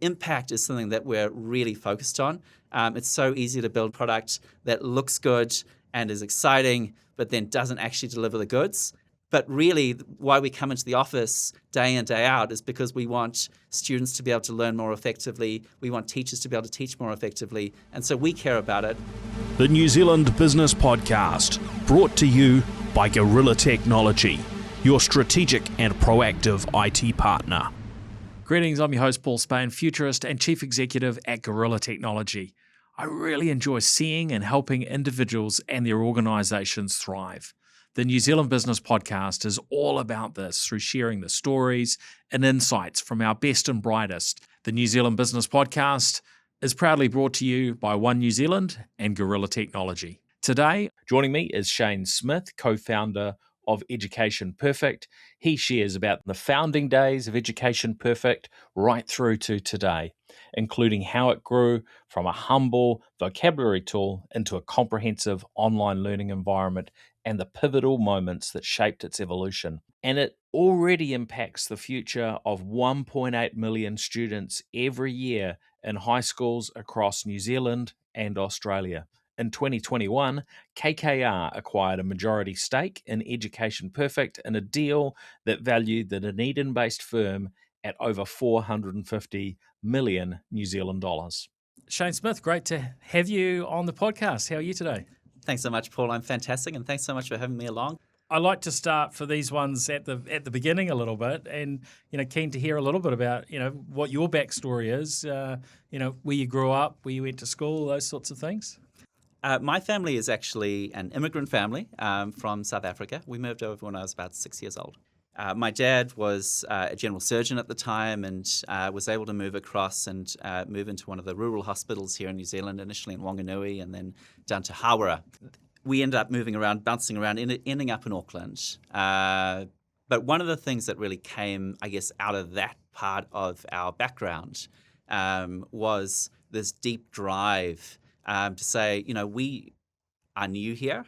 impact is something that we're really focused on. It's so easy to build product that looks good and is exciting, but then doesn't actually deliver the goods. But really, why we come into the office day in, day out is because we want students to be able to learn more effectively. We want teachers to be able to teach more effectively. And so we care about it. The New Zealand Business Podcast, brought to you by Gorilla Technology, your strategic and proactive IT partner. Greetings, I'm your host Paul Spain, futurist and chief executive at Gorilla Technology. I really enjoy seeing and helping individuals and their organisations thrive. The New Zealand Business Podcast is all about this through sharing the stories and insights from our best and brightest. The New Zealand Business Podcast is proudly brought to you by One New Zealand and Gorilla Technology. Today, joining me is Shane Smith, co-founder of Education Perfect. He shares about the founding days of Education Perfect right through to today, including how it grew from a humble vocabulary tool into a comprehensive online learning environment and the pivotal moments that shaped its evolution. And it already impacts the future of 1.8 million students every year in high schools across New Zealand and Australia. In 2021, KKR acquired a majority stake in Education Perfect in a deal that valued the Dunedin-based firm at over 450 million New Zealand dollars. Shane Smith, great to have you on the podcast. How are you today? Thanks so much, Paul. I'm fantastic, and thanks so much for having me along. I like to start for these ones at the beginning a little bit, and keen to hear a little bit about what your backstory is. Where you grew up, where you went to school, those sorts of things. My family is actually an immigrant family from South Africa. We moved over when I was about 6 years old. My dad was a general surgeon at the time and was able to move across and move into one of the rural hospitals here in New Zealand, initially in Wanganui and then down to Hawera. We ended up moving around, bouncing around, ending up in Auckland. But one of the things that really came, I guess, out of that part of our background was this deep drive to say, we are new here.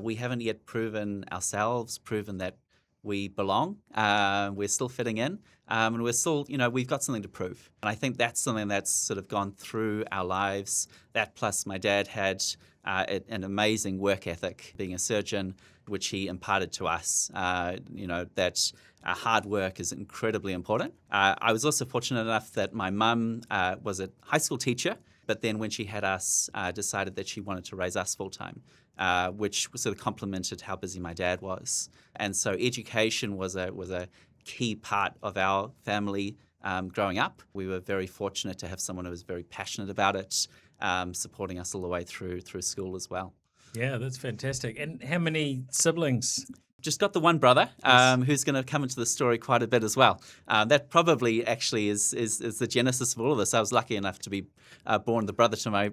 We haven't yet proven that we belong. We're still fitting in, and we're still, we've got something to prove. And I think that's something that's sort of gone through our lives. That plus my dad had an amazing work ethic, being a surgeon, which he imparted to us. That hard work is incredibly important. I was also fortunate enough that my mum was a high school teacher, but then when she had us, decided that she wanted to raise us full-time, which sort of complemented how busy my dad was. And so education was a key part of our family growing up. We were very fortunate to have someone who was very passionate about it, supporting us all the way through school as well. Yeah, that's fantastic. And how many siblings? Just got the one brother who's going to come into the story quite a bit as well. That probably actually is the genesis of all of this. I was lucky enough to be born the brother to my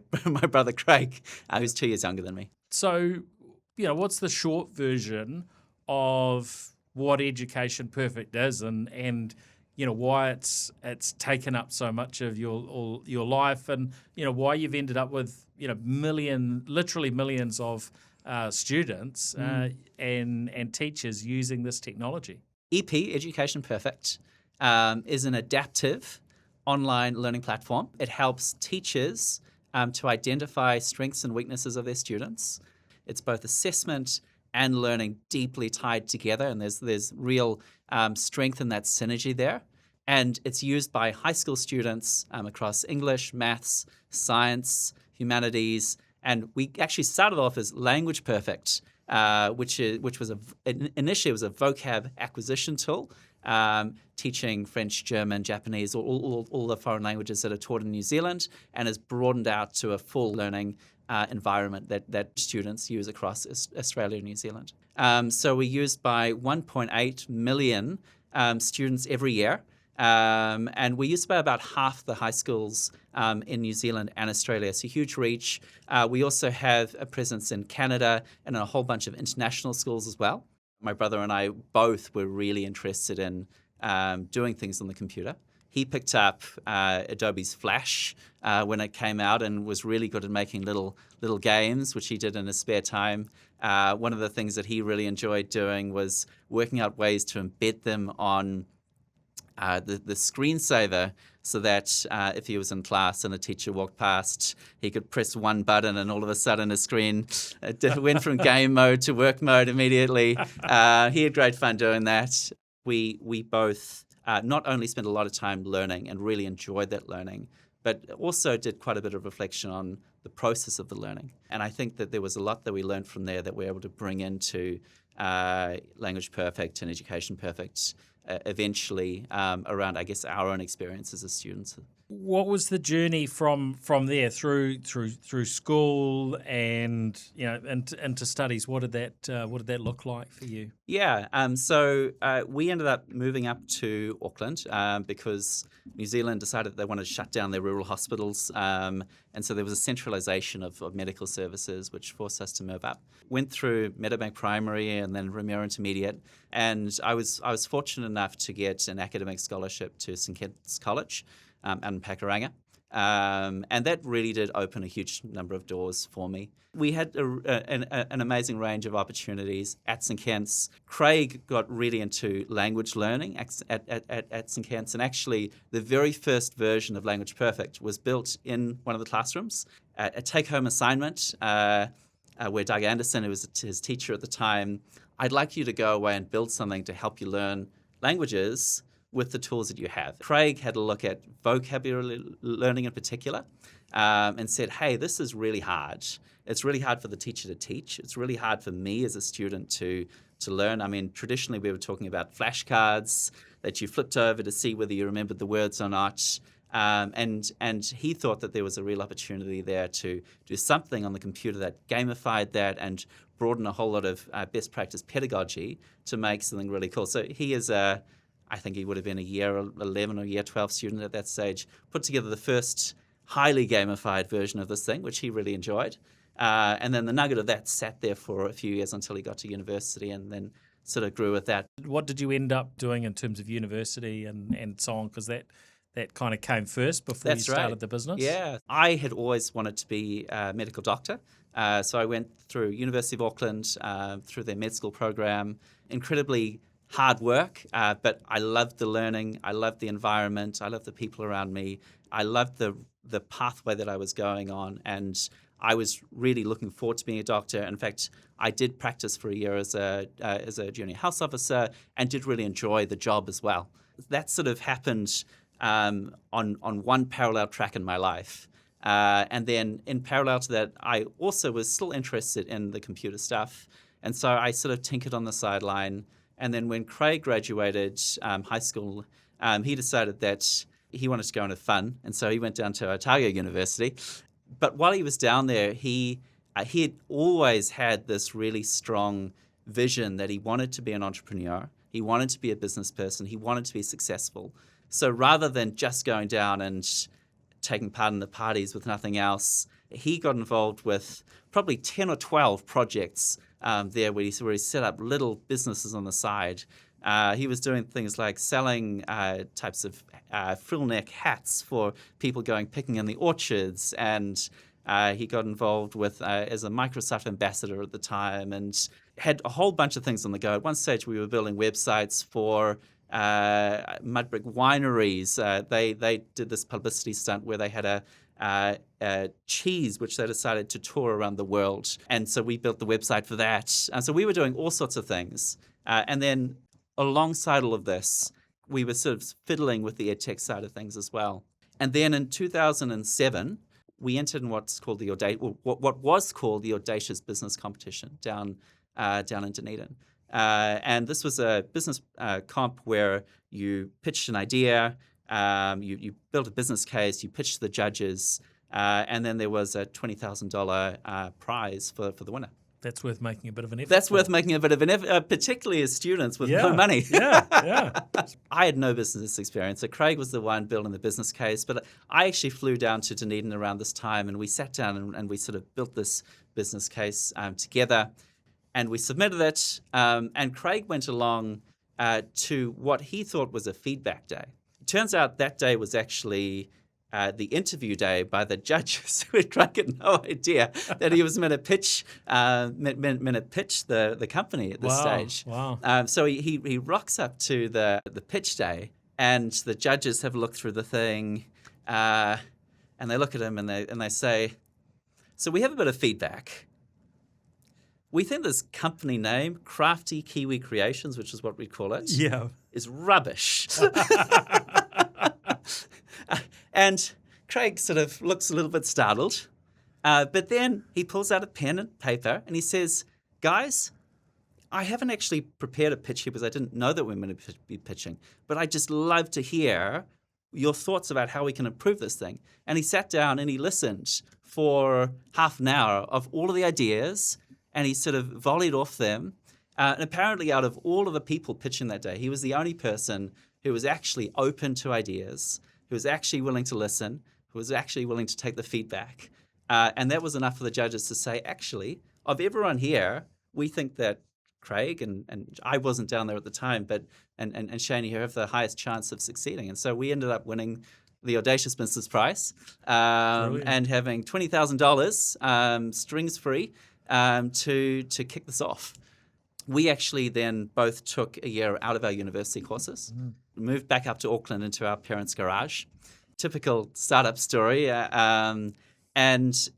brother Craig, who's 2 years younger than me. So, what's the short version of what Education Perfect is and why it's taken up so much of your life and why you've ended up with literally millions of students and teachers using this technology. EP, Education Perfect, is an adaptive online learning platform. It helps teachers to identify strengths and weaknesses of their students. It's both assessment and learning deeply tied together, and there's real strength in that synergy there. And it's used by high school students across English, maths, science, humanities. And we actually started off as Language Perfect, which was initially was a vocab acquisition tool, teaching French, German, Japanese, all the foreign languages that are taught in New Zealand, and has broadened out to a full learning environment that students use across Australia and New Zealand. So we're used by 1.8 million students every year. And we used by about half the high schools in New Zealand and Australia. So huge reach. We also have a presence in Canada and in a whole bunch of international schools as well. My brother and I both were really interested in doing things on the computer. He picked up Adobe's Flash when it came out and was really good at making little games, which he did in his spare time. One of the things that he really enjoyed doing was working out ways to embed them on the screensaver, so that if he was in class and a teacher walked past, he could press one button and all of a sudden his screen went from game mode to work mode immediately. He had great fun doing that. We both not only spent a lot of time learning and really enjoyed that learning, but also did quite a bit of reflection on the process of the learning. And I think that there was a lot that we learned from there that we're able to bring into Language Perfect and Education Perfect eventually around, I guess, our own experiences as students. What was the journey from there through school and into studies? What did that look like for you? Yeah, so we ended up moving up to Auckland because New Zealand decided they wanted to shut down their rural hospitals, and so there was a centralisation of medical services, which forced us to move up. Went through Meadowbank Primary and then Remuera Intermediate, and I was fortunate enough to get an academic scholarship to St Kitts College out in Pakuranga. And that really did open a huge number of doors for me. We had an amazing range of opportunities at St Kitts. Craig got really into language learning at St Kitts, and actually the very first version of Language Perfect was built in one of the classrooms. A take-home assignment where Doug Anderson, who was his teacher at the time, I'd like you to go away and build something to help you learn languages with the tools that you have. Craig had a look at vocabulary learning in particular and said, hey, this is really hard. It's really hard for the teacher to teach. It's really hard for me as a student to learn. I mean, traditionally we were talking about flashcards that you flipped over to see whether you remembered the words or not. And he thought that there was a real opportunity there to do something on the computer that gamified that and broaden a whole lot of best practice pedagogy to make something really cool. So he is I think he would have been a year 11 or year 12 student at that stage, put together the first highly gamified version of this thing, which he really enjoyed. And then the nugget of that sat there for a few years until he got to university and then sort of grew with that. What did you end up doing in terms of university and so on? Because that kind of came first before you started the business? Yeah. I had always wanted to be a medical doctor. So I went through University of Auckland, through their med school program, incredibly hard work, but I loved the learning, I loved the environment, I loved the people around me, I loved the pathway that I was going on, and I was really looking forward to being a doctor. In fact, I did practice for a year as a junior health officer and did really enjoy the job as well. That sort of happened on one parallel track in my life. And then in parallel to that, I also was still interested in the computer stuff, and so I sort of tinkered on the sideline. And then when Craig graduated high school, he decided that he wanted to go and have fun. And so he went down to Otago University. But while he was down there, he had always had this really strong vision that he wanted to be an entrepreneur. He wanted to be a business person. He wanted to be successful. So rather than just going down and taking part in the parties with nothing else, he got involved with probably 10 or 12 projects there where he set up little businesses on the side. He was doing things like selling types of frill neck hats for people going picking in the orchards, and he got involved with as a Microsoft ambassador at the time, and had a whole bunch of things on the go. At one stage, we were building websites for mud brick wineries. They did this publicity stunt where they had a cheese which they decided to tour around the world, and so we built the website for that. And so we were doing all sorts of things, and then alongside all of this, we were sort of fiddling with the edtech side of things as well. And then in 2007, we entered in what was called the Audacious Business Competition down in Dunedin. And this was a business comp where you pitched an idea, you built a business case, you pitched the judges, and then there was a $20,000 prize for the winner. That's worth making a bit of an effort. That's worth making a bit of an effort, particularly as students with no money. Yeah. I had no business experience, so Craig was the one building the business case. But I actually flew down to Dunedin around this time, and we sat down and we sort of built this business case together, and we submitted it. And Craig went along to what he thought was a feedback day. It turns out that day was actually the interview day by the judges, who had no idea that he was meant to pitch the company at this stage. Wow. So he rocks up to the pitch day, And the judges have looked through the thing, and they look at him and they say, so we have a bit of feedback. We think this company name, Crafty Kiwi Creations, which is what we call it, is rubbish. And Craig sort of looks a little bit startled, but then he pulls out a pen and paper and he says, guys, I haven't actually prepared a pitch here because I didn't know that we were going to be pitching, but I'd just love to hear your thoughts about how we can improve this thing. And he sat down and he listened for half an hour of all of the ideas, and he sort of volleyed off them. And apparently out of all of the people pitching that day, he was the only person who was actually open to ideas, who was actually willing to listen, who was actually willing to take the feedback. And that was enough for the judges to say, actually, of everyone here, we think that Craig and I wasn't down there at the time, but and Shane here have the highest chance of succeeding. And so we ended up winning the Audacious Business Prize and having $20,000 strings free to kick this off. We actually then both took a year out of our university courses, moved back up to Auckland into our parents' garage. Typical startup story. And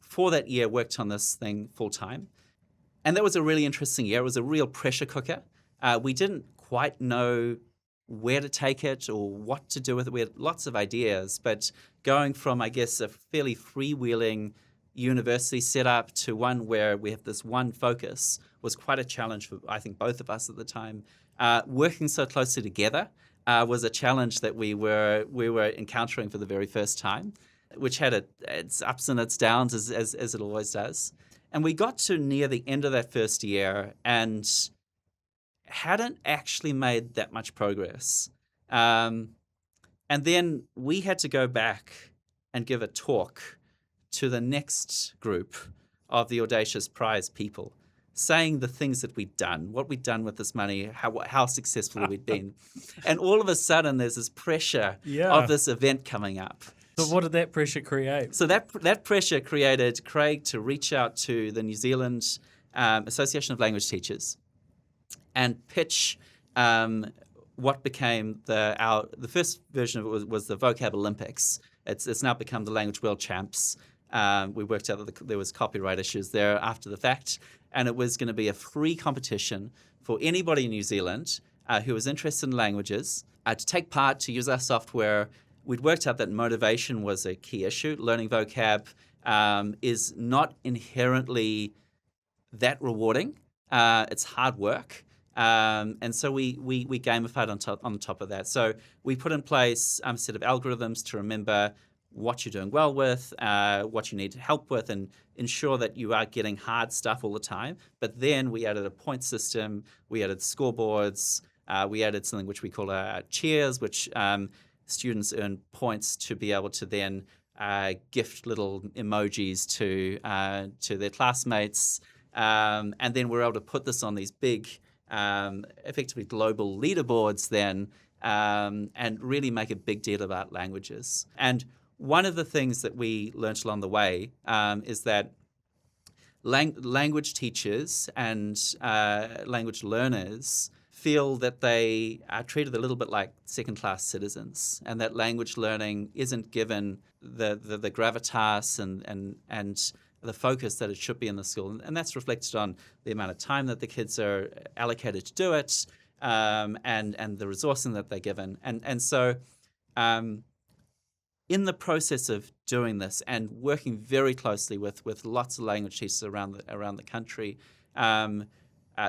for that year, worked on this thing full time. And that was a really interesting year. It was a real pressure cooker. We didn't quite know where to take it or what to do with it. We had lots of ideas, but going from, I guess, a fairly freewheeling university setup to one where we have this one focus was quite a challenge for, I think, both of us at the time. Working so closely together was a challenge that we were encountering for the very first time, which had its ups and its downs, as it always does. And we got to near the end of that first year and hadn't actually made that much progress. And then we had to go back and give a talk to the next group of the Audacious Prize people, saying the things that we'd done, what we'd done with this money, how successful we'd been. And all of a sudden, there's this pressure of this event coming up. So what did that pressure create? So that pressure created Craig to reach out to the New Zealand Association of Language Teachers and pitch what became the first version of it was the Vocab Olympics. It's now become the Language World Champs. We worked out that there was copyright issues there after the fact, and it was going to be a free competition for anybody in New Zealand who was interested in languages to take part, to use our software. We'd worked out that motivation was a key issue. Learning vocab is not inherently that rewarding. It's hard work. And so we gamified on top of that. So we put in place a set of algorithms to remember what you're doing well with, what you need help with, and ensure that you are getting hard stuff all the time. But then we added a point system. We added scoreboards. We added something which we call cheers, which students earn points to be able to then gift little emojis to their classmates. And then we're able to put this on these big, effectively global leaderboards then, and really make a big deal about languages. And one of the things that we learned along the way is that language teachers and language learners feel that they are treated a little bit like second-class citizens, and that language learning isn't given the gravitas and the focus that it should be in the school. And that's reflected on the amount of time that the kids are allocated to do it, and the resourcing that they're given. And so in the process of doing this and working very closely with lots of language teachers around the country,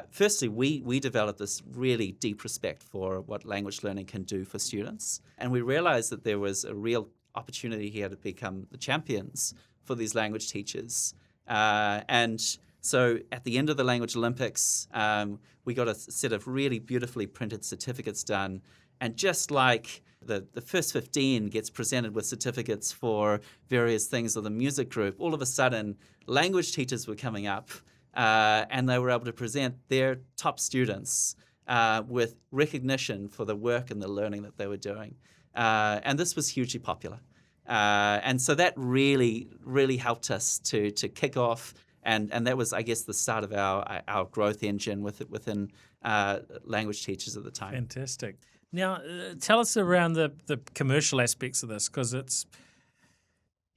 firstly, we developed this really deep respect for what language learning can do for students. And we realized that there was a real opportunity here to become the champions for these language teachers. And so at the end of the Language Olympics, we got a set of really beautifully printed certificates done. And just like the first 15 gets presented with certificates for various things, or the music group, all of a sudden, language teachers were coming up and they were able to present their top students with recognition for the work and the learning that they were doing. And this was hugely popular. And so that really, really helped us to kick off. And that was, I guess, the start of our growth engine within language teachers at the time. Fantastic. Now, tell us around the commercial aspects of this, because it's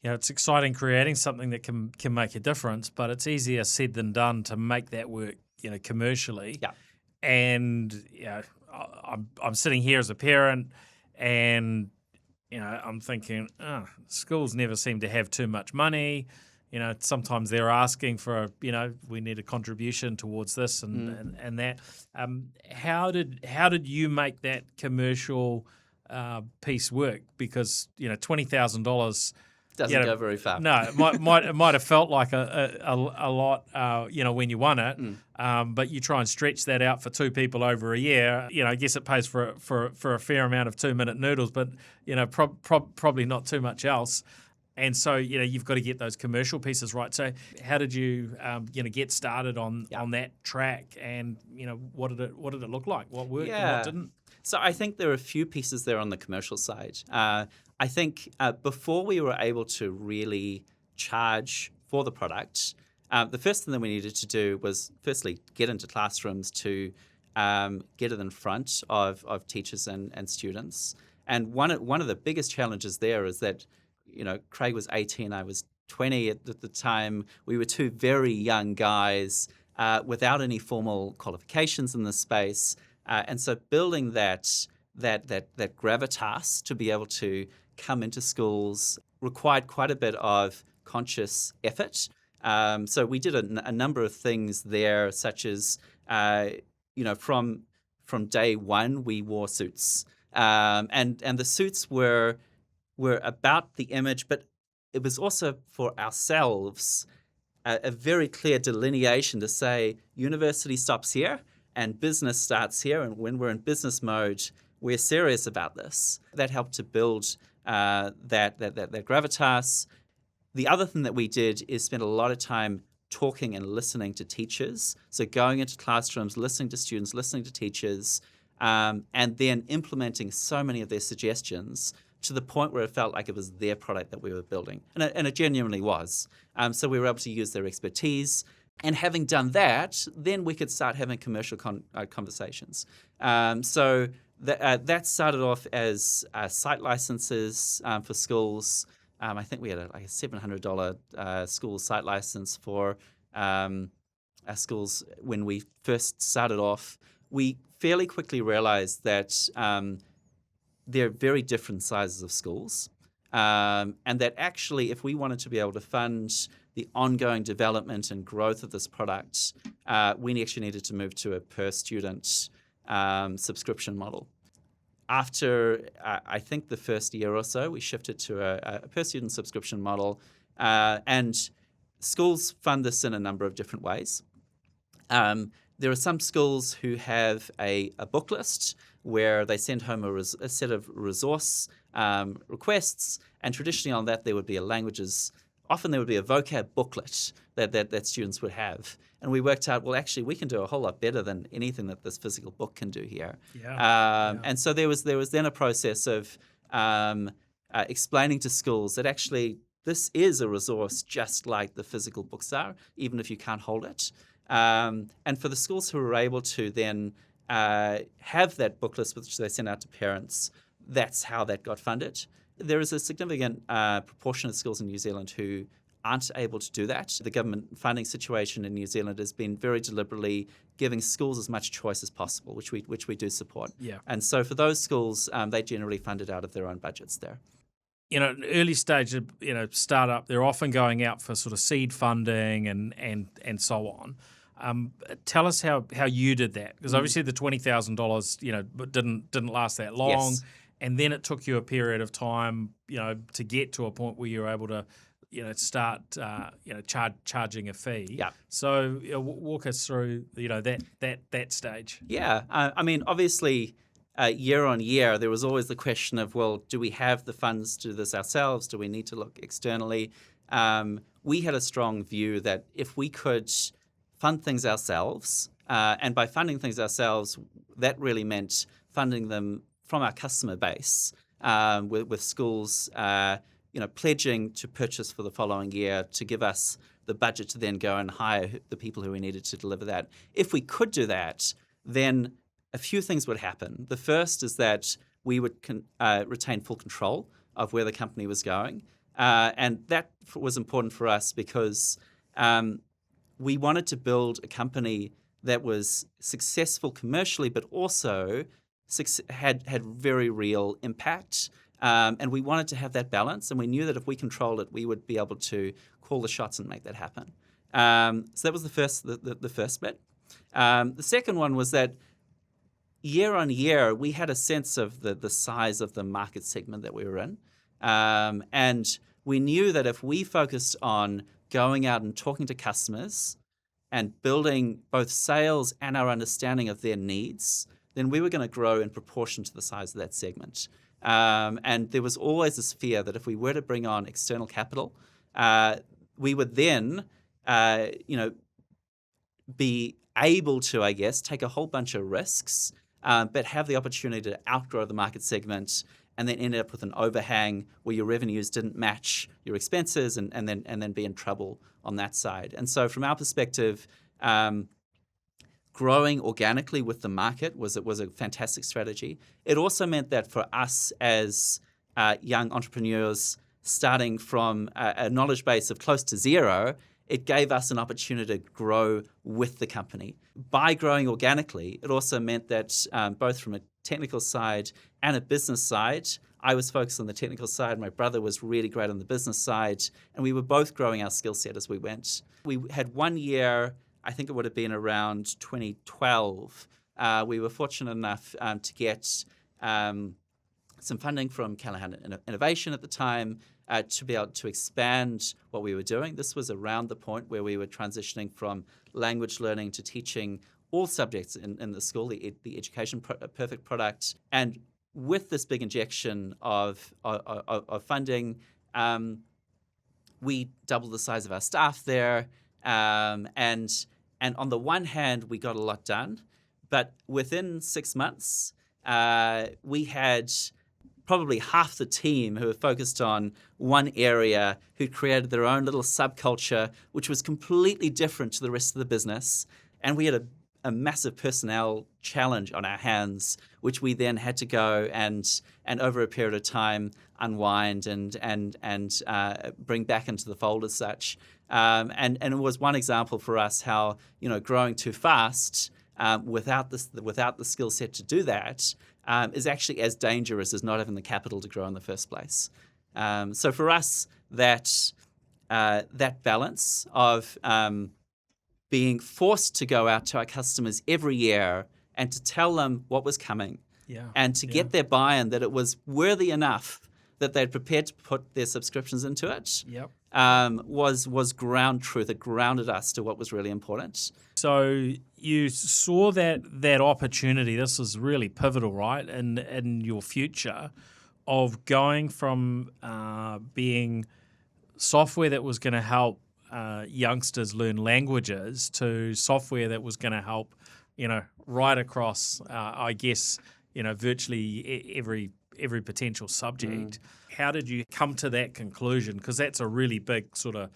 it's exciting creating something that can make a difference, but it's easier said than done to make that work commercially. Yeah. And I'm sitting here as a parent, and I'm thinking, schools never seem to have too much money. Sometimes they're asking for, we need a contribution towards this and that. How did you make that commercial piece work? Because $20,000 Doesn't go very far. No, it might have felt like a lot, when you won it. But you try and stretch that out for two people over a year. I guess it pays for a fair amount of 2-minute noodles, but probably not too much else. And so you've got to get those commercial pieces right. So how did you get started on that track? And what did it look like? What worked and what didn't? So I think there are a few pieces there on the commercial side. I think before we were able to really charge for the product, the first thing that we needed to do was firstly get into classrooms to get it in front of teachers and students. And one of the biggest challenges there is that Craig was 18, I was 20 at the time. We were two very young guys without any formal qualifications in this space. And so building that gravitas to be able to come into schools required quite a bit of conscious effort. So we did a number of things there, such as from day one we wore suits, and the suits were about the image, but it was also for ourselves a very clear delineation to say university stops here and business starts here, and when we're in business mode, we're serious about this. That helped to build that gravitas. The other thing that we did is spend a lot of time talking and listening to teachers. So going into classrooms, listening to students, listening to teachers, and then implementing so many of their suggestions to the point where it felt like it was their product that we were building. And it genuinely was. So we were able to use their expertise. And having done that, then we could start having commercial conversations. So that started off as site licenses for schools. I think we had a $700 school site license for our schools when we first started off. We fairly quickly realized that they're very different sizes of schools, and that actually if we wanted to be able to fund the ongoing development and growth of this product, we actually needed to move to a per-student subscription model. After, I think, the first year or so, we shifted to a per-student subscription model, and schools fund this in a number of different ways. There are some schools who have a book list where they send home a set of resource requests, and traditionally on that there would be often there would be a vocab booklet that students would have. And we worked out, well, actually, we can do a whole lot better than anything that this physical book can do here. And so there was then a process of explaining to schools that actually this is a resource just like the physical books are, even if you can't hold it. And for the schools who were able to then have that book list which they sent out to parents, that's how that got funded. There is a significant proportion of schools in New Zealand who aren't able to do that. The government funding situation in New Zealand has been very deliberately giving schools as much choice as possible, which we do support. Yeah. And so for those schools, they generally fund it out of their own budgets there. Early stage of startup, they're often going out for sort of seed funding and so on. Tell us how you did that, because obviously the $20,000 didn't last that long. Yes. And then it took you a period of time, to get to a point where you were able to, start, charging a fee. Yeah. So walk us through, that stage. Yeah. I mean, obviously, year on year, there was always the question of, well, do we have the funds to do this ourselves? Do we need to look externally? We had a strong view that if we could fund things ourselves, and by funding things ourselves, that really meant funding them from our customer base, with schools, pledging to purchase for the following year to give us the budget to then go and hire the people who we needed to deliver that. If we could do that, then a few things would happen. The first is that we would retain full control of where the company was going. And that was important for us because we wanted to build a company that was successful commercially, but also had very real impact. And we wanted to have that balance. And we knew that if we controlled it, we would be able to call the shots and make that happen. So that was the first bit. The second one was that year on year, we had a sense of the size of the market segment that we were in. And we knew that if we focused on going out and talking to customers and building both sales and our understanding of their needs, then we were going to grow in proportion to the size of that segment. And there was always this fear that if we were to bring on external capital, we would then, be able to, I guess, take a whole bunch of risks, but have the opportunity to outgrow the market segment and then end up with an overhang where your revenues didn't match your expenses and then be in trouble on that side. And so from our perspective, growing organically with the market was a fantastic strategy. It also meant that for us as young entrepreneurs starting from a knowledge base of close to zero, it gave us an opportunity to grow with the company. By growing organically, it also meant that both from a technical side and a business side, I was focused on the technical side, my brother was really great on the business side, and we were both growing our skill set as we went. We had 1 year, I think it would have been around 2012, we were fortunate enough to get some funding from Callahan Innovation at the time, to be able to expand what we were doing. This was around the point where we were transitioning from language learning to teaching all subjects in the school, the Education Perfect product. And with this big injection of funding, we doubled the size of our staff there. And on the one hand, we got a lot done. But within 6 months, we had probably half the team who were focused on one area, who created their own little subculture, which was completely different to the rest of the business. And we had a massive personnel challenge on our hands, which we then had to go and over a period of time unwind and bring back into the fold as such. And it was one example for us how growing too fast without the skill set to do that is actually as dangerous as not having the capital to grow in the first place. So for us, that balance of being forced to go out to our customers every year and to tell them what was coming, and to get their buy-in that it was worthy enough that they'd prepared to put their subscriptions into it, was ground truth. It grounded us to what was really important. So you saw that opportunity. This is really pivotal, right, in your future of going from being software that was going to help youngsters learn languages to software that was going to help, right across, I guess, virtually every potential subject. How did you come to that conclusion? Because that's a really big sort of,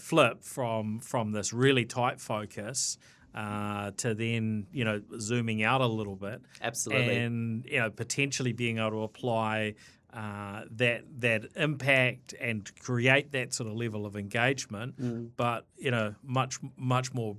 flip from this really tight focus to then, zooming out a little bit. Absolutely. And, potentially being able to apply that impact and create that sort of level of engagement, but, much more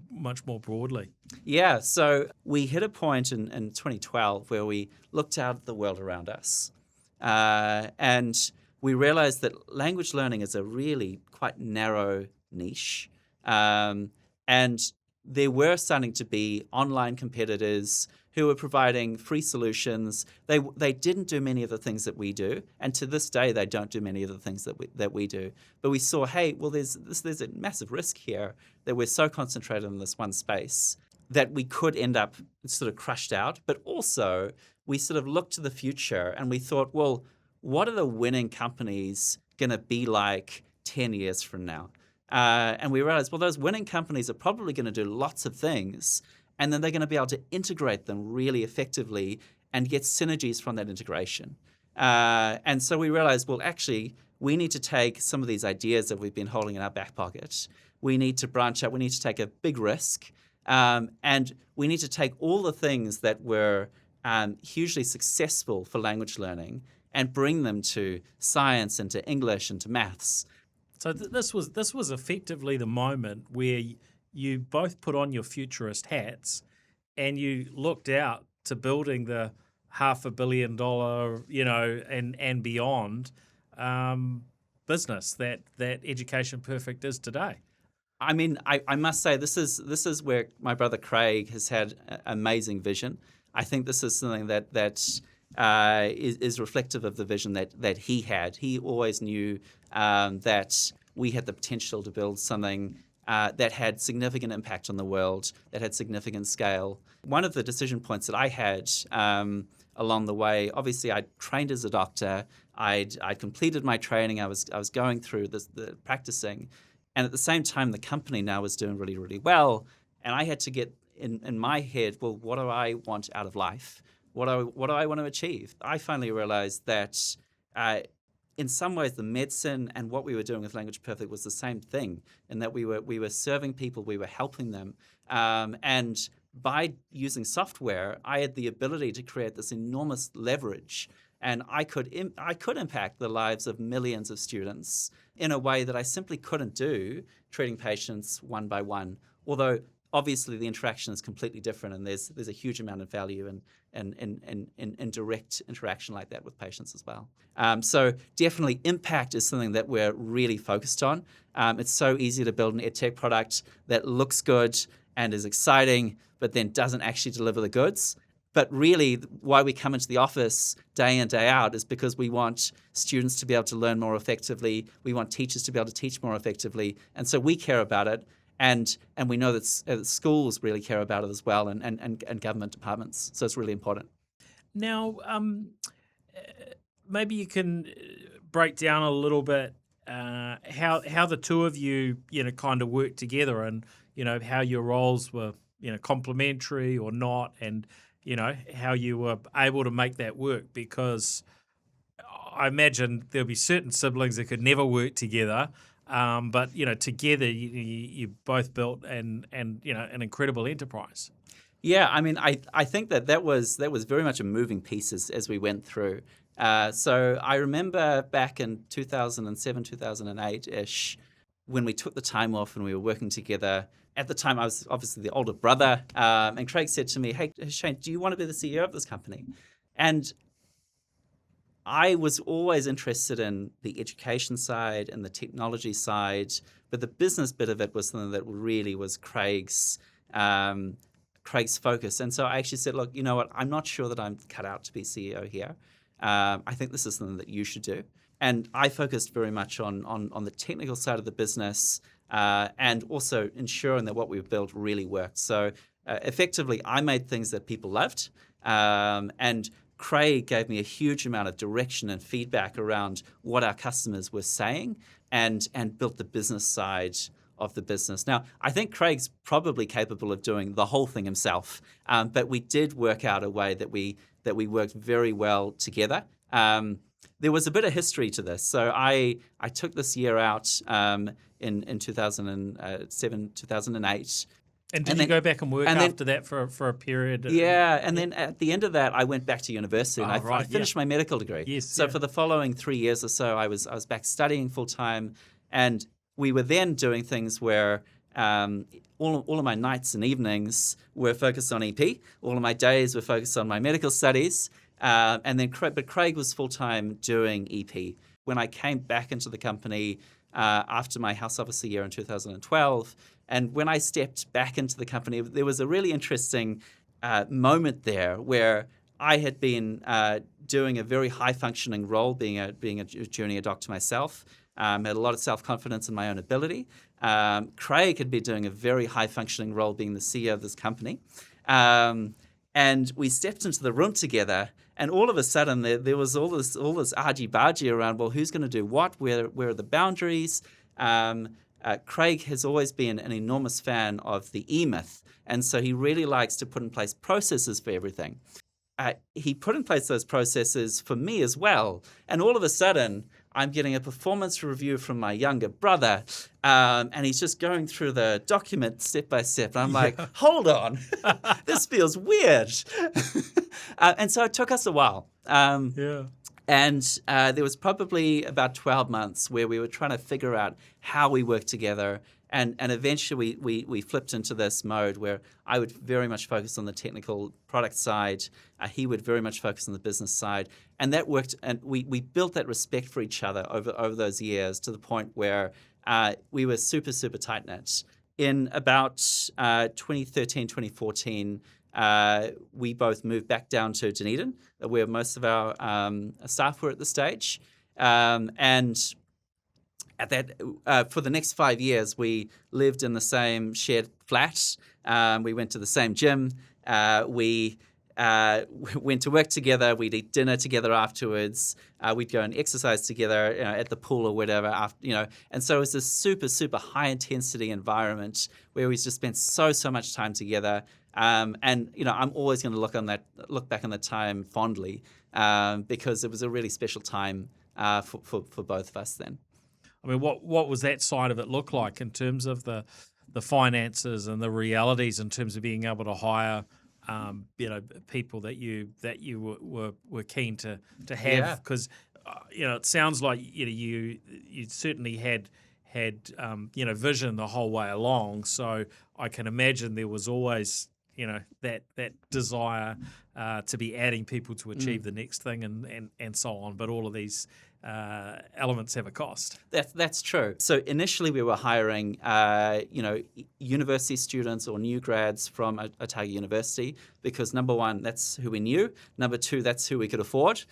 broadly. Yeah, so we hit a point in 2012 where we looked out at the world around us, and we realized that language learning is a really quite narrow niche, and there were starting to be online competitors who were providing free solutions. They didn't do many of the things that we do, and to this day they don't do many of the things that we do. But we saw, hey, well, there's a massive risk here that we're so concentrated in this one space that we could end up sort of crushed out. But also we sort of looked to the future and we thought, well, what are the winning companies going to be like 10 years from now? And we realized, well, those winning companies are probably going to do lots of things, and then they're going to be able to integrate them really effectively and get synergies from that integration. And so we realized, well, actually, we need to take some of these ideas that we've been holding in our back pocket. We need to branch out. We need to take a big risk And we need to take all the things that were hugely successful for language learning and bring them to science and to English and to maths. So this was effectively the moment where you both put on your futurist hats and you looked out to building the $500 million, and beyond business that Education Perfect is today. I mean, I must say this is where my brother Craig has had amazing vision. I think this is something that is reflective of the vision that he had. He always knew that we had the potential to build something that had significant impact on the world, that had significant scale. One of the decision points that I had along the way, obviously I trained as a doctor, I'd completed my training, I was going through the practicing, and at the same time the company now was doing really, really well, and I had to get in my head, well, what do I want out of life? What do I want to achieve? I finally realized that in some ways the medicine and what we were doing with Language Perfect was the same thing, in that we were serving people, we were helping them, and by using software, I had the ability to create this enormous leverage, and I could impact the lives of millions of students in a way that I simply couldn't do treating patients one by one. Although obviously the interaction is completely different, and there's a huge amount of value in direct interaction like that with patients as well. So definitely impact is something that we're really focused on. It's so easy to build an edtech product that looks good and is exciting, but then doesn't actually deliver the goods. But really, why we come into the office day in, day out is because we want students to be able to learn more effectively. We want teachers to be able to teach more effectively. And so we care about it. And we know that schools really care about it as well, and government departments. So it's really important. Now, maybe you can break down a little bit how the two of you, kind of work together, and how your roles were complementary or not, and how you were able to make that work. Because I imagine there'll be certain siblings that could never work together. But together you both built an incredible enterprise. Yeah, I mean, I think that was very much a moving piece as we went through. So I remember back in 2007, 2008-ish, when we took the time off and we were working together. At the time, I was obviously the older brother, and Craig said to me, "Hey, Shane, do you want to be the CEO of this company?" And I was always interested in the education side and the technology side, but the business bit of it was something that really was Craig's focus. And so I actually said, "Look, you know what? I'm not sure that I'm cut out to be CEO here. I think this is something that you should do." And I focused very much on the technical side of the business, and also ensuring that what we built really worked. So effectively, I made things that people loved, and Craig gave me a huge amount of direction and feedback around what our customers were saying, and built the business side of the business. Now, I think Craig's probably capable of doing the whole thing himself, but we did work out a way that we worked very well together. There was a bit of history to this. So I took this year out in 2007, 2008. And did you go back and work after that for a period? Yeah, and then at the end of that, I went back to university, and I finished my medical degree. Yes, so for the following 3 years or so, I was back studying full time, and we were then doing things where all of my nights and evenings were focused on EP. All of my days were focused on my medical studies, but Craig was full time doing EP. When I came back into the company after my house officer year in 2012. And when I stepped back into the company, there was a really interesting moment there where I had been doing a very high-functioning role, being a junior doctor myself, had a lot of self-confidence in my own ability. Craig had been doing a very high-functioning role, being the CEO of this company. And we stepped into the room together, and all of a sudden there was all this argy-bargy around, well, who's going to do what? Where are the boundaries? Craig has always been an enormous fan of the E-Myth, and so he really likes to put in place processes for everything. He put in place those processes for me as well, and all of a sudden I'm getting a performance review from my younger brother, and he's just going through the document step by step. And I'm like, hold on, this feels weird. And so it took us a while. And there was probably about 12 months where we were trying to figure out how we work together. And eventually we flipped into this mode where I would very much focus on the technical product side. He would very much focus on the business side. And that worked. And we built that respect for each other over those years to the point where we were super, super tight-knit. In about 2013, 2014, we both moved back down to Dunedin, where most of our staff were at the stage. And at that, for the next 5 years, we lived in the same shared flat. We went to the same gym. We went to work together. We'd eat dinner together afterwards. We'd go and exercise together, at the pool or whatever. And so it was this super, super high intensity environment where we just spent so much time together. I'm always going to look back on that time fondly, because it was a really special time for both of us then. I mean, what was that side of it look like in terms of the finances and the realities in terms of being able to hire, people that you were keen to have? Because it sounds like you certainly had vision the whole way along. So I can imagine there was always that desire to be adding people to achieve the next thing and so on. But all of these elements have a cost. That's true. So initially we were hiring, university students or new grads from Otago University because number one, that's who we knew. Number two, that's who we could afford.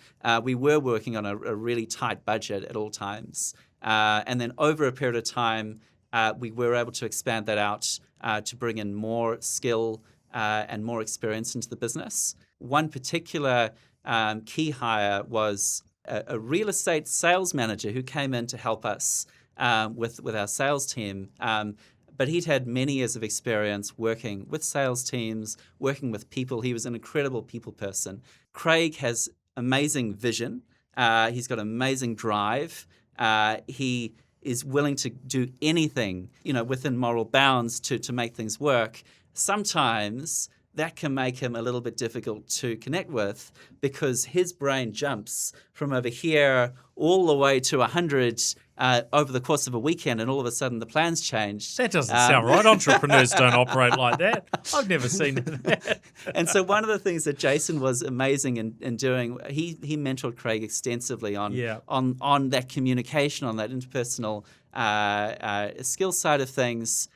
We were working on a really tight budget at all times. And then over a period of time, we were able to expand that out to bring in more skill and more experience into the business. One particular key hire was a real estate sales manager who came in to help us with our sales team. But he'd had many years of experience working with sales teams, working with people. He was an incredible people person. Craig has amazing vision. He's got amazing drive. He is willing to do anything, within moral bounds to make things work. Sometimes that can make him a little bit difficult to connect with because his brain jumps from over here all the way to 100 over the course of a weekend, and all of a sudden the plans change. That doesn't sound right. Entrepreneurs don't operate like that. I've never seen that. And so one of the things that Jason was amazing in doing, he mentored Craig extensively on that communication, on that interpersonal skill side of things.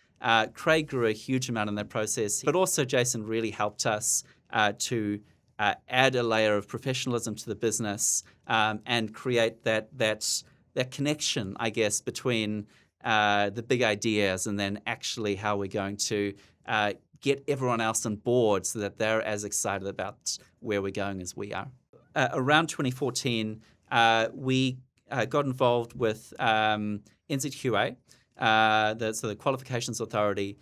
Craig grew a huge amount in that process, but also Jason really helped us to add a layer of professionalism to the business and create that connection, I guess, between the big ideas and then actually how we're going to get everyone else on board so that they're as excited about where we're going as we are. Around 2014, we got involved with NZQA, the Qualifications Authority,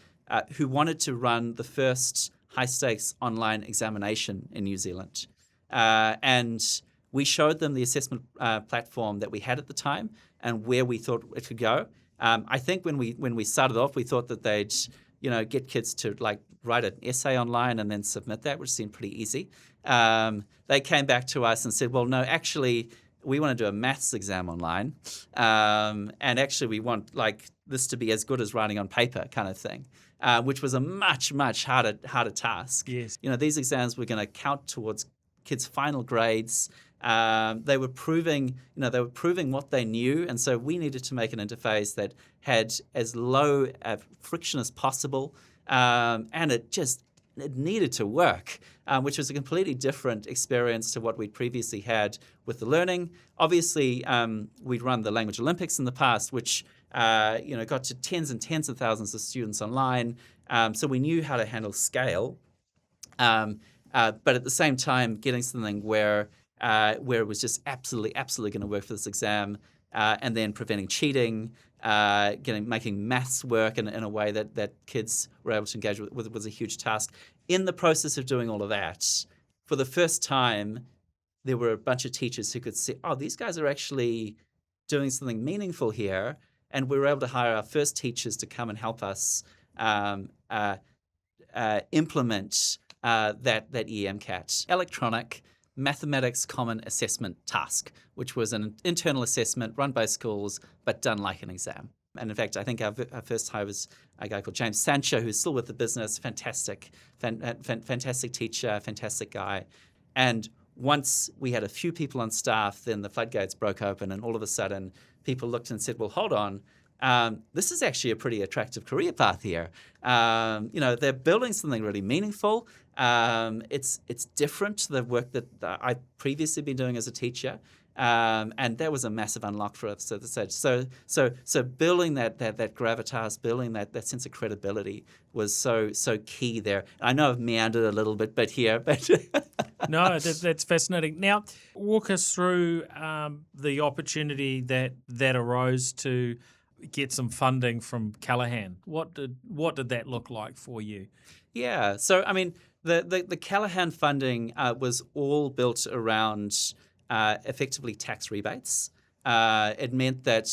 who wanted to run the first high-stakes online examination in New Zealand. And we showed them the assessment platform that we had at the time and where we thought it could go. I think when we started off, we thought that they'd get kids to write an essay online and then submit that, which seemed pretty easy. They came back to us and said, well, no, actually, we want to do a maths exam online, and actually we want this to be as good as writing on paper kind of thing, which was a much harder task. Yes. These exams were going to count towards kids' final grades. They were proving what they knew, and so we needed to make an interface that had as low friction as possible, and it needed to work, which was a completely different experience to what we'd previously had with the learning. Obviously, we'd run the Language Olympics in the past, which got to tens and tens of thousands of students online. So we knew how to handle scale, but at the same time, getting something where it was just absolutely going to work for this exam, and then preventing cheating, making maths work in a way that kids were able to engage with was a huge task. In the process of doing all of that, for the first time, there were a bunch of teachers who could see, oh, these guys are actually doing something meaningful here. And we were able to hire our first teachers to come and help us implement that EMCAT, electronic mathematics common assessment task, which was an internal assessment run by schools but done like an exam. And in fact, I think our first hire was a guy called James Sancho, who's still with the business. Fantastic teacher, fantastic guy. And once we had a few people on staff, then the floodgates broke open, and all of a sudden people looked and said, well, hold on. This is actually a pretty attractive career path here. They're building something really meaningful. It's different to the work that I've previously been doing as a teacher. And that was a massive unlock for us at the stage. So building that gravitas, building that sense of credibility was so key there. I know I've meandered a little bit but No, that's fascinating. Now, walk us through the opportunity that arose to get some funding from Callaghan. What did that look like for you? Yeah, so I mean, the Callaghan funding was all built around effectively tax rebates. It meant that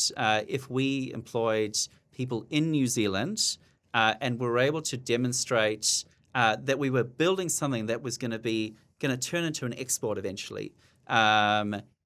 if we employed people in New Zealand and were able to demonstrate that we were building something that was going to turn into an export eventually,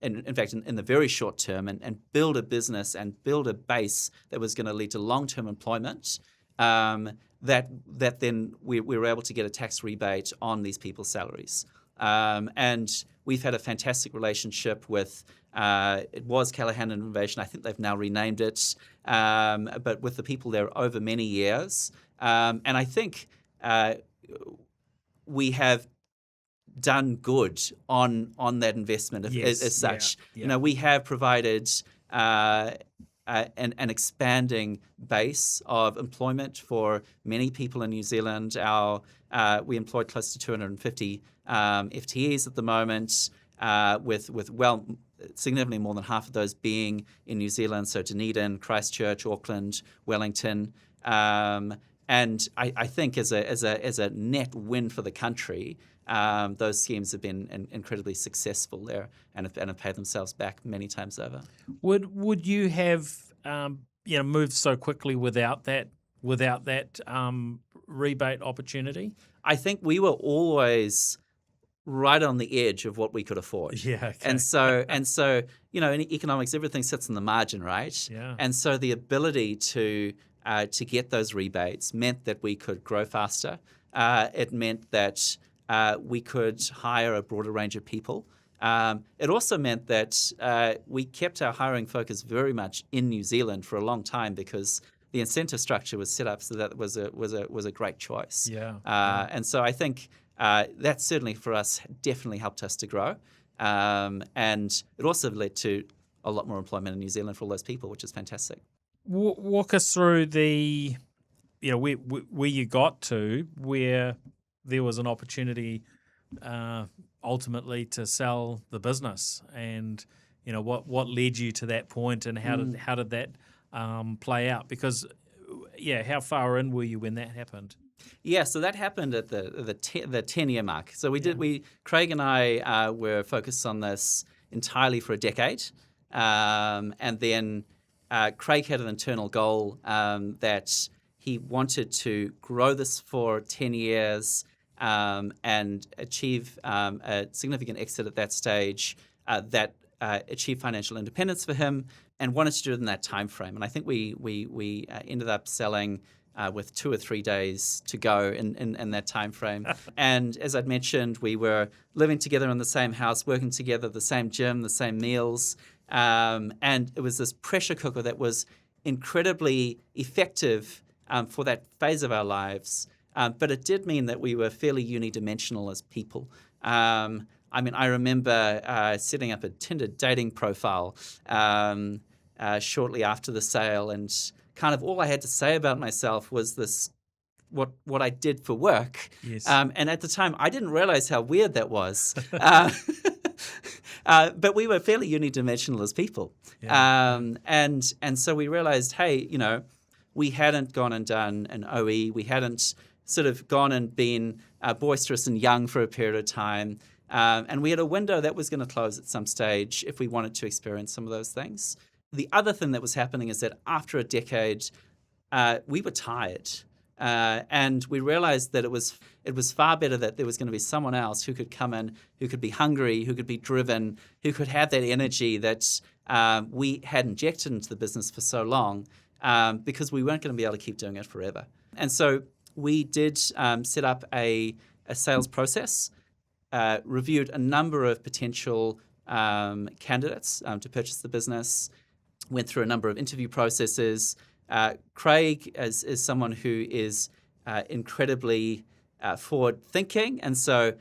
in fact, in the very short term, and build a business and build a base that was going to lead to long-term employment, that then we were able to get a tax rebate on these people's salaries. And we've had a fantastic relationship with, it was Callaghan Innovation. I think they've now renamed it, but with the people there over many years. And I think we have done good on that investment as such. Yeah. We have provided an expanding base of employment for many people in New Zealand. We employed close to 250 FTEs at the moment, with significantly more than half of those being in New Zealand, so Dunedin, Christchurch, Auckland, Wellington. And I think as a net win for the country, those schemes have been incredibly successful there and have paid themselves back many times over. Would you have moved so quickly without that rebate opportunity? I think we were always right on the edge of what we could afford. Yeah. Okay. And so in economics, everything sits in the margin, right? Yeah. And so the ability to get those rebates meant that we could grow faster. It meant that we could hire a broader range of people. It also meant that we kept our hiring focus very much in New Zealand for a long time because the incentive structure was set up so that was a great choice. Yeah. And so I think that certainly for us definitely helped us to grow. And it also led to a lot more employment in New Zealand for all those people, which is fantastic. Walk us through where you got to, where there was an opportunity ultimately to sell the business, and what led you to that point, and how did that play out? Because how far in were you when that happened? Yeah, so that happened at the 10-year mark. So Craig and I were focused on this entirely for a decade, and then Craig had an internal goal that he wanted to grow this for 10 years and achieve a significant exit at that stage that achieved financial independence for him, and wanted to do it in that time frame. And I think we ended up selling with 2 or 3 days to go in that time frame. And as I'd mentioned, we were living together in the same house, working together, the same gym, the same meals. And it was this pressure cooker that was incredibly effective for that phase of our lives. But it did mean that we were fairly unidimensional as people. I remember setting up a Tinder dating profile shortly after the sale, and kind of all I had to say about myself was this, what I did for work. Yes. And at the time, I didn't realize how weird that was. But we were fairly unidimensional as people. Yeah. And so we realized, hey, we hadn't gone and done an OE. We hadn't sort of gone and been boisterous and young for a period of time. And we had a window that was going to close at some stage if we wanted to experience some of those things. the other thing that was happening is that after a decade, we were tired. And we realized that it was far better that there was going to be someone else who could come in, who could be hungry, who could be driven, who could have that energy that we had injected into the business for so long, because we weren't going to be able to keep doing it forever. And so we did set up a sales process, reviewed a number of potential candidates to purchase the business, went through a number of interview processes. Craig is someone who is incredibly forward-thinking, and so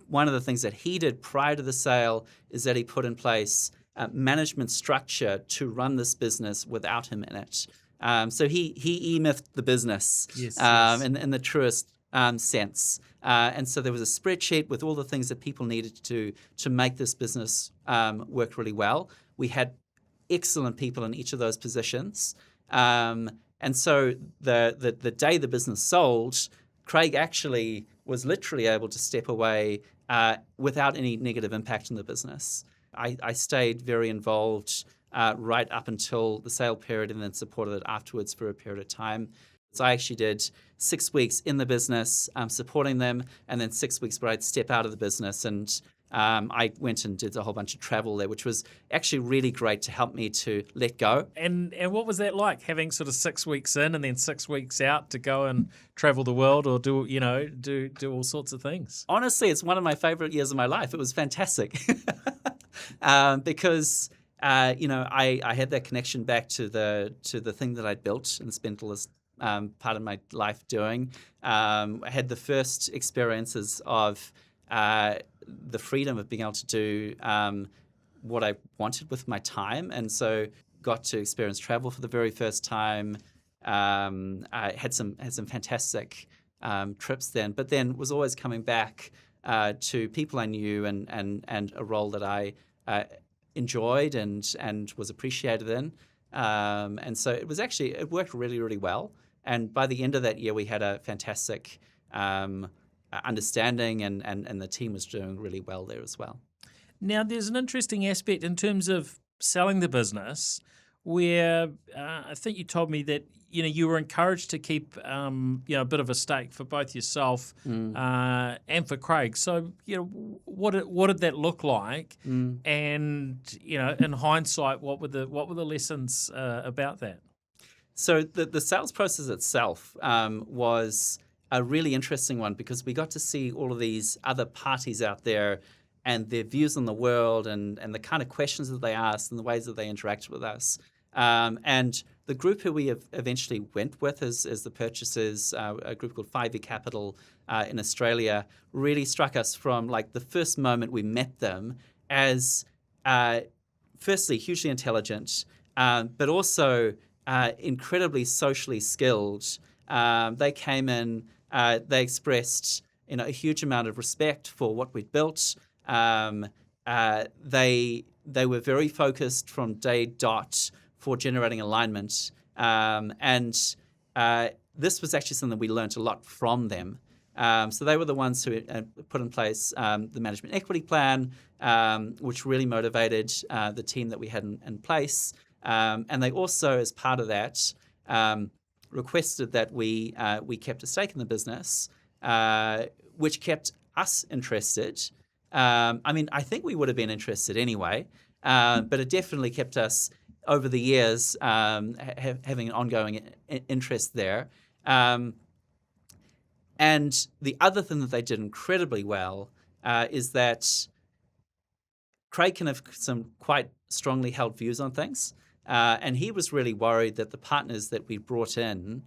one of the things that he did prior to the sale is that he put in place management structure to run this business without him in it. So he E-mythed the business in the truest sense. And so there was a spreadsheet with all the things that people needed to make this business work really well. We had excellent people in each of those positions. And so the day the business sold, Craig actually was literally able to step away without any negative impact on the business. I stayed very involved right up until the sale period and then supported it afterwards for a period of time. So I actually did 6 weeks in the business supporting them, and then 6 weeks where I'd step out of the business, and I went and did a whole bunch of travel there, which was actually really great to help me to let go. And what was that like, having sort of 6 weeks in and then 6 weeks out to go and travel the world or do all sorts of things? Honestly, it's one of my favorite years of my life. It was fantastic because I had that connection back to the thing that I'd built and spent all this part of my life doing. I had the first experiences of the freedom of being able to do what I wanted with my time, and so got to experience travel for the very first time. I had some fantastic trips then, but then was always coming back to people I knew and a role that I enjoyed and was appreciated in. And so it worked really, really well. And by the end of that year, we had a fantastic understanding, and the team was doing really well there as well. Now, there's an interesting aspect in terms of selling the business where I think you told me that you were encouraged to keep a bit of a stake for both yourself and for Craig. So what did that look like? And in hindsight, what were the lessons about that? So the sales process itself was a really interesting one because we got to see all of these other parties out there and their views on the world and the kind of questions that they asked and the ways that they interacted with us. And the group who we eventually went with as the purchasers, a group called 5E Capital in Australia, really struck us from like the first moment we met them as firstly hugely intelligent, but also incredibly socially skilled. They came in, they expressed a huge amount of respect for what we'd built. They were very focused from day dot for generating alignment. And this was actually something we learned a lot from them. So they were the ones who put in place the management equity plan, which really motivated the team that we had in place. And they also, as part of that, requested that we kept a stake in the business, which kept us interested. I think we would have been interested anyway, but it definitely kept us over the years having an ongoing interest there. And the other thing that they did incredibly well is that Craig can have some quite strongly held views on things. And he was really worried that the partners that we brought in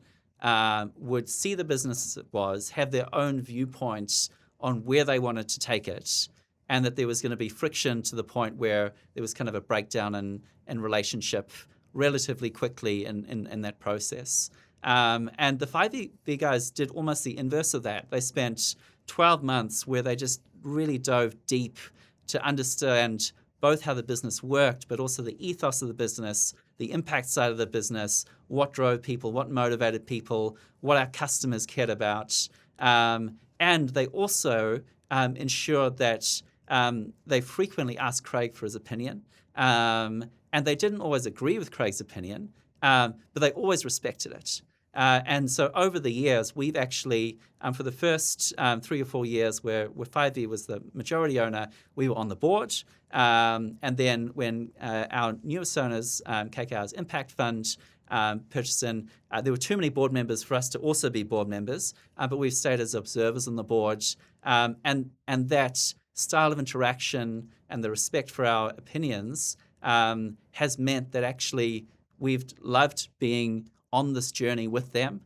would see the business as it was, have their own viewpoints on where they wanted to take it, and that there was going to be friction to the point where there was kind of a breakdown in relationship relatively quickly in that process. And the 5E guys did almost the inverse of that. They spent 12 months where they just really dove deep to understand both how the business worked, but also the ethos of the business, the impact side of the business, what drove people, what motivated people, what our customers cared about. And they also ensured that they frequently asked Craig for his opinion. and they didn't always agree with Craig's opinion, but they always respected it. And so over the years, we've actually, for the first 3 or 4 years where 5V was the majority owner, we were on the board. And then when our newest owners, KKR's Impact Fund, purchased in, there were too many board members for us to also be board members, but we've stayed as observers on the board. And that style of interaction and the respect for our opinions has meant that actually we've loved being on this journey with them.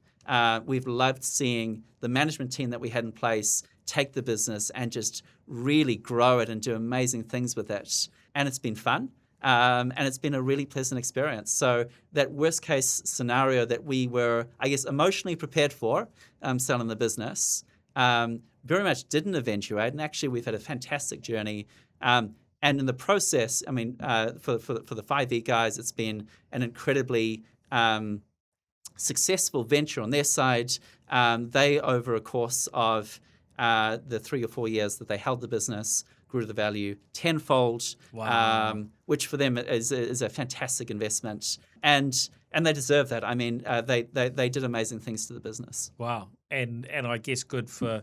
We've loved seeing the management team that we had in place take the business and just really grow it and do amazing things with it. And it's been fun. And it's been a really pleasant experience. So that worst case scenario that we were, I guess, emotionally prepared for, selling the business, very much didn't eventuate. And actually, we've had a fantastic journey. And in the process, I mean, for the 5E guys, it's been an incredibly successful venture on their side. They, over a course of the 3 or 4 years that they held the business, grew the value tenfold, which for them is a fantastic investment, and they deserve that. I mean, they did amazing things to the business. Wow, and I guess good for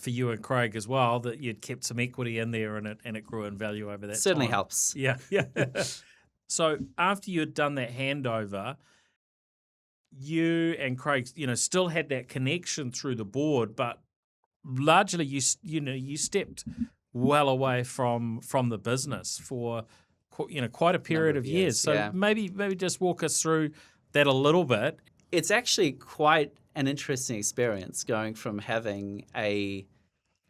you and Craig as well that you'd kept some equity in there and it grew in value over that. Certainly time. helps. Yeah. So after you had done that handover, you and Craig, still had that connection through the board, but largely you stepped well away from the business for quite a period of years. So yeah. maybe just walk us through that a little bit. It's actually quite an interesting experience going from having a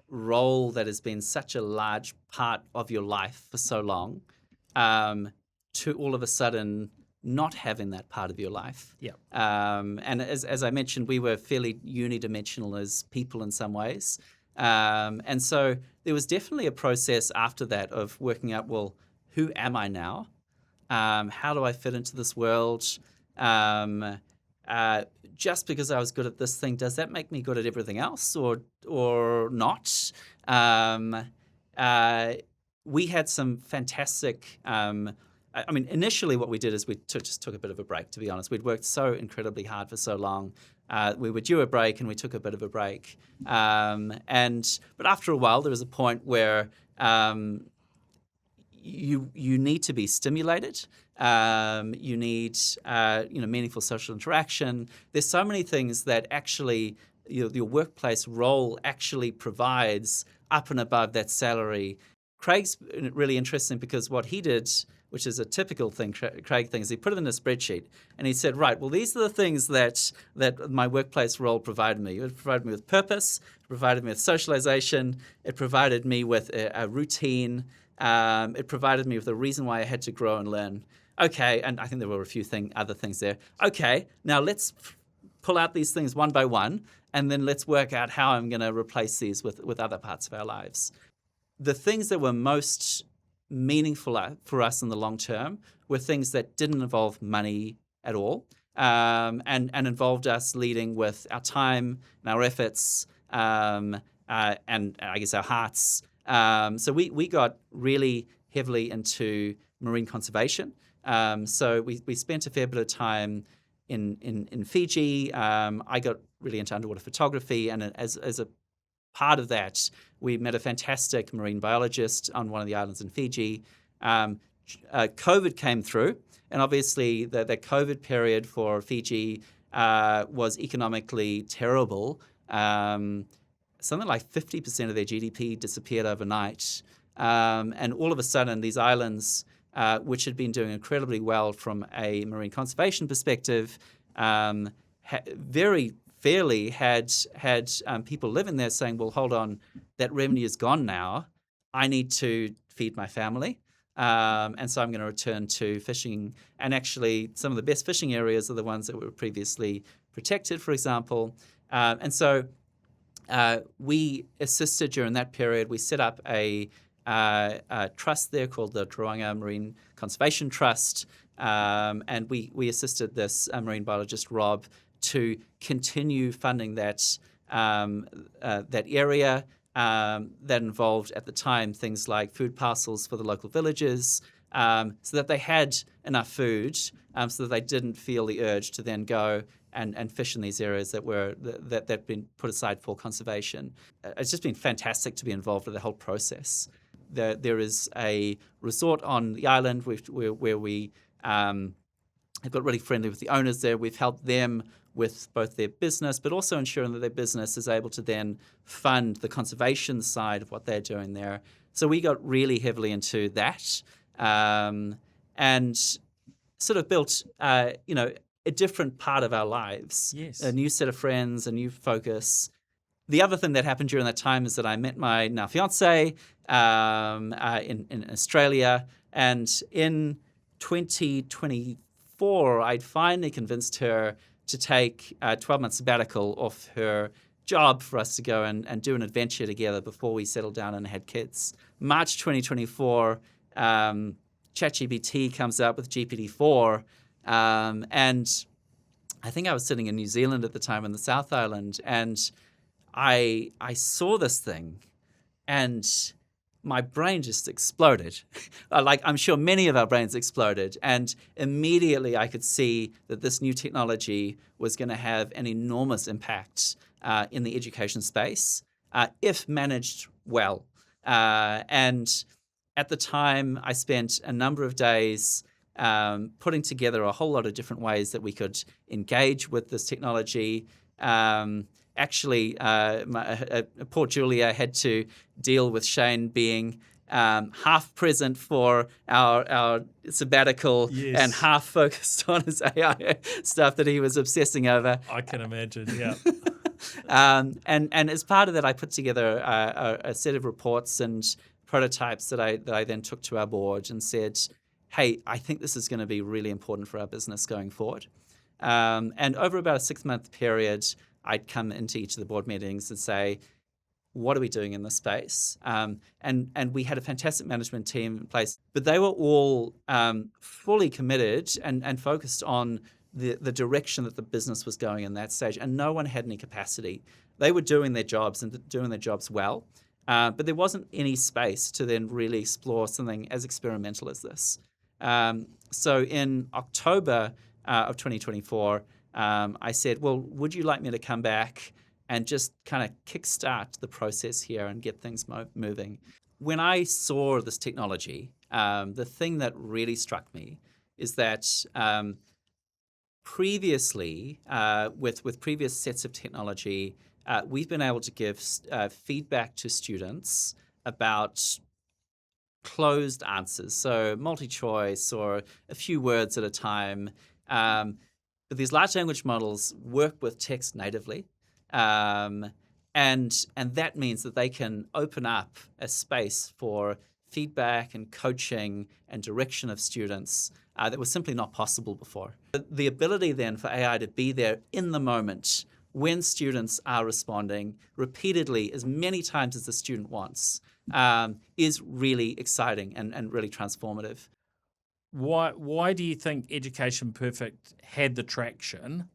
role that has been such a large part of your life for so long to all of a sudden not having that part of your life. Yeah. And as I mentioned, we were fairly unidimensional as people in some ways. And so there was definitely a process after that of working out, well, who am I now? How do I fit into this world? Just because I was good at this thing, does that make me good at everything else or not? We had some fantastic... I mean, initially what we did is we just took a bit of a break, to be honest. We'd worked so incredibly hard for so long. We were due a break and we took a bit of a break. But after a while, there was a point where you need to be stimulated. You need meaningful social interaction. There's so many things that actually your workplace role actually provides up and above that salary. Craig's really interesting because what he did, which is a typical thing Craig thinks, he put it in a spreadsheet and he said, right, well, these are the things that my workplace role provided me. It provided me with purpose, it provided me with socialization, it provided me with a routine, it provided me with a reason why I had to grow and learn. Okay, and I think there were a few other things there. Okay, now let's pull out these things one by one and then let's work out how I'm going to replace these with other parts of our lives. The things that were most meaningful for us in the long term were things that didn't involve money at all, and involved us leading with our time and our efforts, and I guess our hearts. So we got really heavily into marine conservation. So we spent a fair bit of time in Fiji. I got really into underwater photography, and as a part of that, we met a fantastic marine biologist on one of the islands in Fiji. COVID came through, and obviously the COVID period for Fiji was economically terrible. Something like 50% of their GDP disappeared overnight. And all of a sudden, these islands, which had been doing incredibly well from a marine conservation perspective, very fairly had people living there saying, well, hold on, that revenue is gone now. I need to feed my family. And so I'm going to return to fishing. And actually, some of the best fishing areas are the ones that were previously protected, for example. And so we assisted during that period. We set up a trust there called the Tauranga Marine Conservation Trust. And we assisted this marine biologist, Rob, to continue funding that area that involved at the time things like food parcels for the local villages, so that they had enough food, so that they didn't feel the urge to then go and fish in these areas that had been put aside for conservation. It's just been fantastic to be involved with the whole process. There is a resort on the island where we have got really friendly with the owners there. We've helped them with both their business, but also ensuring that their business is able to then fund the conservation side of what they're doing there. So we got really heavily into that, and sort of built, a different part of our lives. Yes. A new set of friends, a new focus. The other thing that happened during that time is that I met my now fiance in Australia, and in 2024, I'd finally convinced her to take a 12-month sabbatical off her job for us to go and do an adventure together before we settled down and had kids. March 2024, ChatGPT comes out with GPT-4, and I think I was sitting in New Zealand at the time in the South Island, and I saw this thing, and my brain just exploded. Like I'm sure many of our brains exploded. And immediately I could see that this new technology was going to have an enormous impact in the education space if managed well. And at the time, I spent a number of days putting together a whole lot of different ways that we could engage with this technology. Actually, poor Julia had to deal with Shane being half present for our sabbatical Yes. and half focused on his AI stuff that he was obsessing over. I can imagine, yeah. And as part of that, I put together a set of reports and prototypes that I then took to our board and said, hey, I think this is going to be really important for our business going forward. And over about a 6-month period, I'd come into each of the board meetings and say, what are we doing in this space? And we had a fantastic management team in place, but they were all fully committed and focused on the direction that the business was going in that stage, and no one had any capacity. They were doing their jobs and doing their jobs well, but there wasn't any space to then really explore something as experimental as this. So in October of 2024, I said, well, would you like me to come back and just kind of kickstart the process here and get things moving? When I saw this technology, the thing that really struck me is that previously, with previous sets of technology, we've been able to give feedback to students about closed answers, so multi-choice or a few words at a time. But these large language models work with text natively, and that means that they can open up a space for feedback and coaching and direction of students that was simply not possible before. The ability then for AI to be there in the moment when students are responding repeatedly as many times as the student wants is really exciting and really transformative. Why do you think Education Perfect had the traction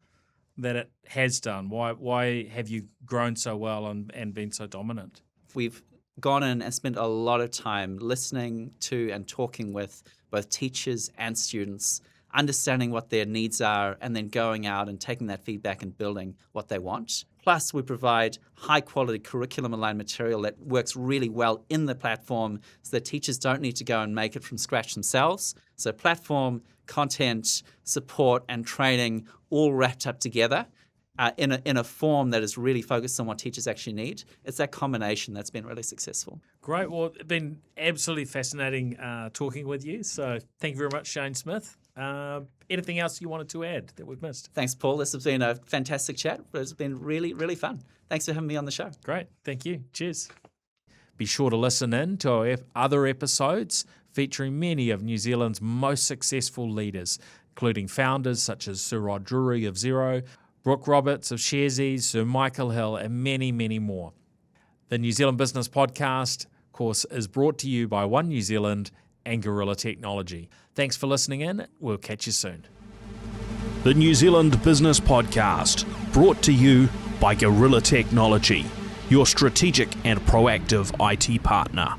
that it has done? Why have you grown so well and been so dominant? We've gone in and spent a lot of time listening to and talking with both teachers and students, understanding what their needs are, and then going out and taking that feedback and building what they want. Plus, we provide high-quality curriculum-aligned material that works really well in the platform so that teachers don't need to go and make it from scratch themselves. So platform, content, support, and training all wrapped up together in a form that is really focused on what teachers actually need. It's that combination that's been really successful. Great. Well, it's been absolutely fascinating talking with you. So thank you very much, Shane Smith. Anything else you wanted to add that we've missed? Thanks, Paul. This has been a fantastic chat. It's been really, really fun. Thanks for having me on the show. Great. Thank you. Cheers. Be sure to listen in to our other episodes featuring many of New Zealand's most successful leaders, including founders such as Sir Rod Drury of Xero, Brooke Roberts of Sharesies, Sir Michael Hill, and many, many more. The New Zealand Business Podcast, of course, is brought to you by One New Zealand and Gorilla Technology. Thanks for listening in. We'll catch you soon. The New Zealand Business Podcast, brought to you by Gorilla Technology, your strategic and proactive IT partner.